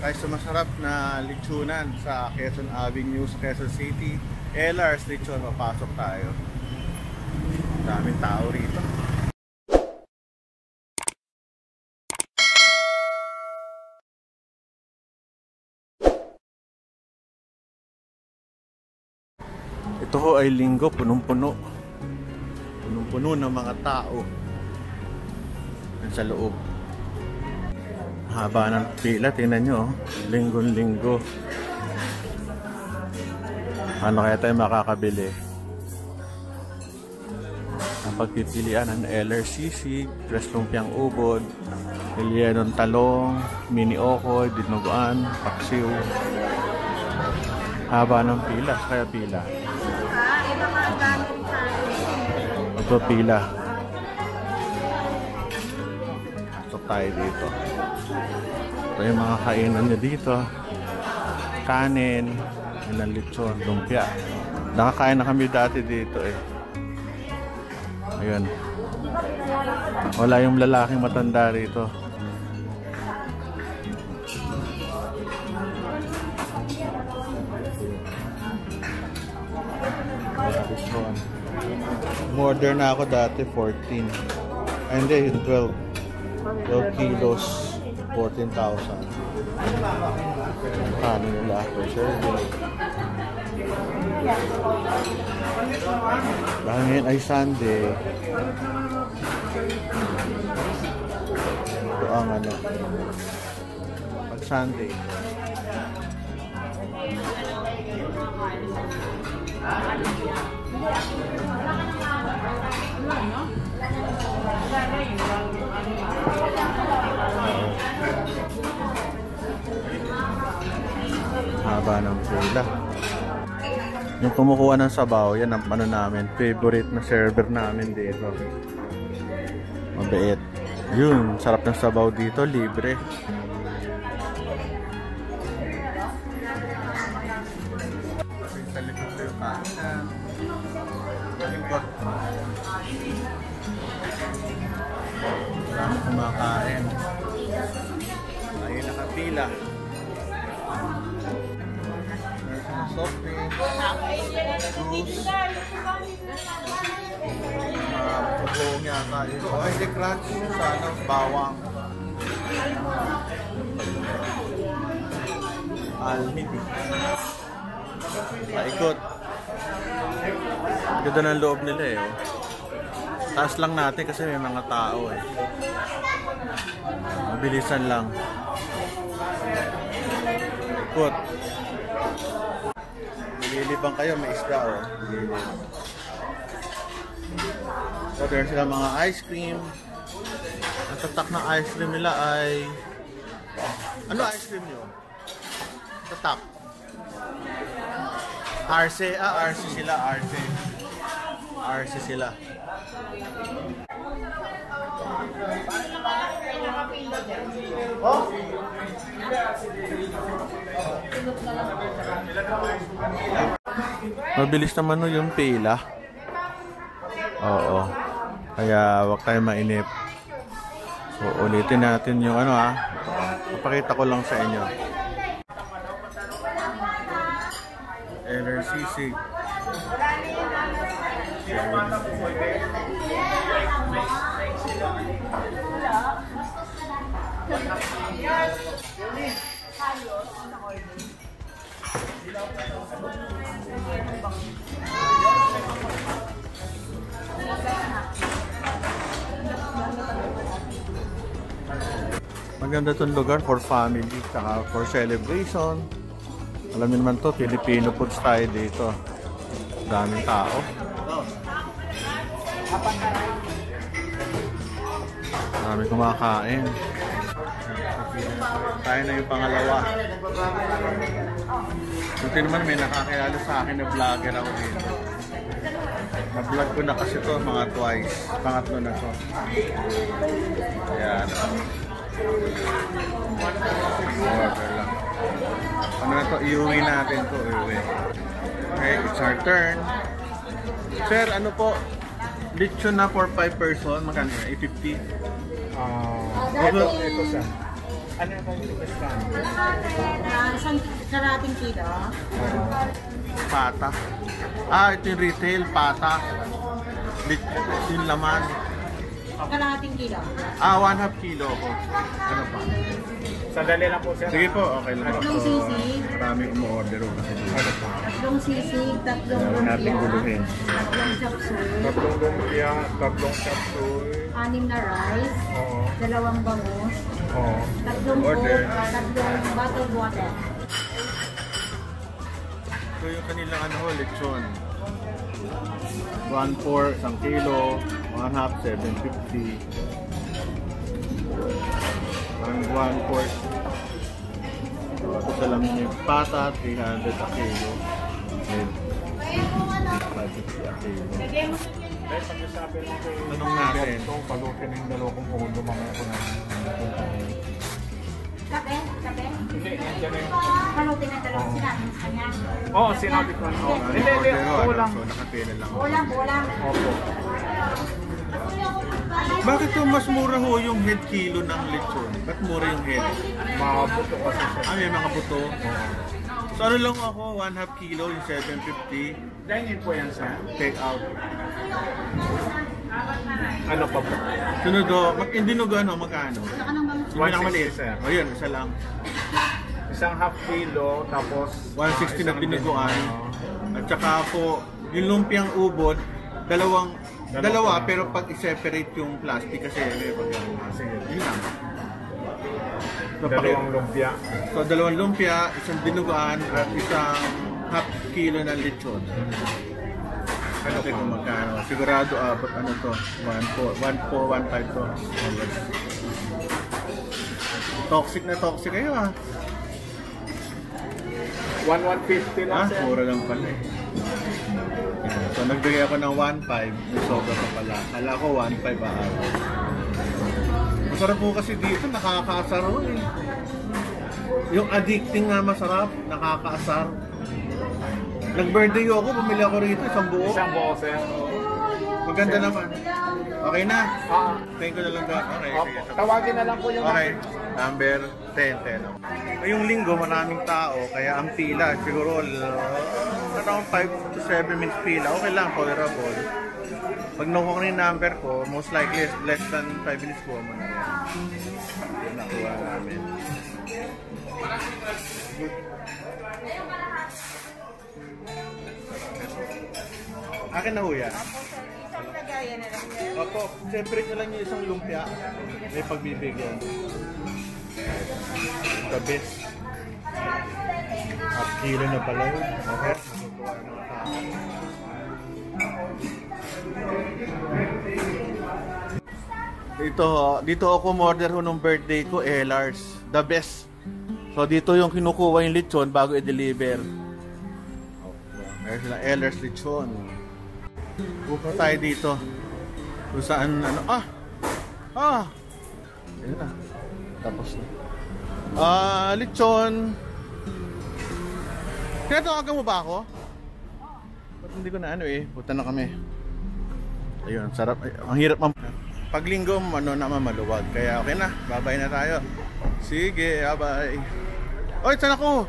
tayo sa masarap na lechonan sa Quezon Avenue sa Quezon City. LR's Lechon, papasok tayo. Daming tao rito. Ito ho ay linggo, punong-puno. Punong-puno ng mga tao sa loob. Haba ng pila, tingnan nyo, linggo-linggo. Ano kaya tayo makakabili? Ang pagpipilian ng LRCC, Tres Lumpiang Ubod, Ilianon Talong, Mini Okoy, Dinuguan, Paksiw. Haba ng pila, kaya pila. Ito pila. Pasok tayo dito. Ito yung mga kainan nyo dito. Kanin, ng lechon, lumpia. Nakakain na kami dati dito eh. Ayun. Wala yung lalaking matanda rito. Order na ako dati 14. Ay hindi, yung 12 kilos 14,000. Kano nila per serving. Dahil ngayon ay Sunday. Ito ang ano, pag Sunday. Haba ng pula. Yung kumukuha ng sabaw, yan ang ano namin, favorite na server namin dito. Mabait. Yun, sarap ng sabaw dito, libre. Sa likod ko yung kanan. Likod. Maraming kumakain. Ayun, nakapila. Soft drinks, juice, pagong yata ito. Ay, hindi crunch sa ano, bawang. Almiti. Paikot. Ganda ng loob nila eh. Taas lang natin kasi may mga tao eh. Mabilisan lang. Paikot. Lilibang kayo, may isda o. So, meron sila mga ice cream. Ang tatak na ice cream nila ay... Ano ice cream nyo? Tatak. Arce. Arce sila, Arce. Arce sila. Oh? Mabilis naman no yung pila. Oo. Kaya wag tayo mainip. So ulitin natin yung ano ha. Ipakita ko lang sa inyo. LRCC. Maganda itong lugar for family saka for celebration. Alam niyo naman to, Filipino foods tayo dito. Daming tao. Marami kumakain. Tayo na yung pangalawa. Buti naman may nakakilala sa akin na vlogger ako dito. Na-vlog ko na kasi to mga twice. Pangatlo na to. Ayan. Order lang. Ano na to? Iuwi natin to. Iuwi. Okay, it's our turn. Sir, ano po? Lechon na for 5 person. Magkano na? 850? Ito sa Ano yung pang-request ka? Isang karating kilo. Pata. Ah, ito yung retail, pata. Yung laman. Kalahating kilo. Ah, 1/2 kilo ko. Ano pa? Sandali lang po, sir. Sige po, okay lang. Tatlong sisig. Maraming umu-order ko kasi dito. Ano pa? Tatlong sisig, tatlong Huwag natin lumpia, guluhin. tatlong chapsul, Tatlong lumpia, tatlong capsule. 6 na rice, Oo. 2 bangus, Oo. tatlong Order. coke, tatlong bottled water. Ito yung kanilang ano, lechon. 1/4, 1 kilo, 1/2, 750. 1/4. Ito lang yung pata, 300 a kilo. And 550 a kilo. Dahil pag-usabi lang ko yung Tanong natin. ito, palutin yung dalawang ulo, mamaya ko na. Kape? Kape? Hindi, nandiyan na yung... Palutin ang dalawang sinabi sa kanya. Oo, sinabi ko. Oo. Hindi, kulang. So, nakapila lang. Ulam, ulam. Opo. Bakit to mas mura ho yung head kilo ng lechon? Ba't mura yung head? Mabuto kasi siya. Ah, may mga buto. So ano lang ako, 1/2 kilo yung 750. Dine-in po yan, sir. Take out. Ano pa po? Sunod o, hindi nugo ano, magkano? Wala ka nang bangus. Yung pinakamaliit. 160, sir. O yun, isa lang. Isang half kilo, tapos... 160 na isang pinuguan. din. At saka po, yung lumpiang ubod, dalawa pero pag i-separate yung plastic kasi may pagkano. Sige. Yun lang. So, Dalawang lumpia. So, 2 lumpia, isang dinuguan at isang half kilo ng lechon. Ano kung magkano? Sigurado abot ano to? 1,415 to. Toxic na toxic kayo ah. 1,150 lang, Ah, sir. mura lang pala eh. Yan. So, nagbigay ako ng 1,500. May sobra pa pala. Kala ko 1,500 aaw. Masarap po kasi dito, nakakaasar ho eh. Yung addicting nga masarap, nakakaasar. Nag-birthday ako, bumili ako rito, isang buo. Isang buo, sir. Maganda naman. Okay na? Ah. Thank you na lang ka. Okay, sige. Tawagin na lang po yung... Okay, number 10. Ngayong linggo, maraming tao, kaya ang pila, siguro around 5 to 7 minutes pila. Okay lang, tolerable. Pag nakuha ko na yung number ko, most likely less than 5 minutes po mo na rin. Yun nakuha namin. Good. Akin na ho yan. Opo, separate na lang yung isang lumpia. May pagbibigyan. The best. Half kilo na pala yun. Okay. Matutuwa na mga tao. Dito ako order ho nung birthday ko, Lars. The best. So dito yung kinukuha yung lechon bago i-deliver. Meron silang Ehlers lechon. Pupunta tayo dito. Kung saan ano, Ayun na. Tapos na. Lechon. Tinatawagan mo ba ako? Ba't hindi ko na ano eh. Punta na kami. Ayun, sarap. Ay, ang hirap pag linggo, ano naman maluwag. Kaya okay na. Bye-bye na tayo. Sige, bye-bye. Oy, saan ako?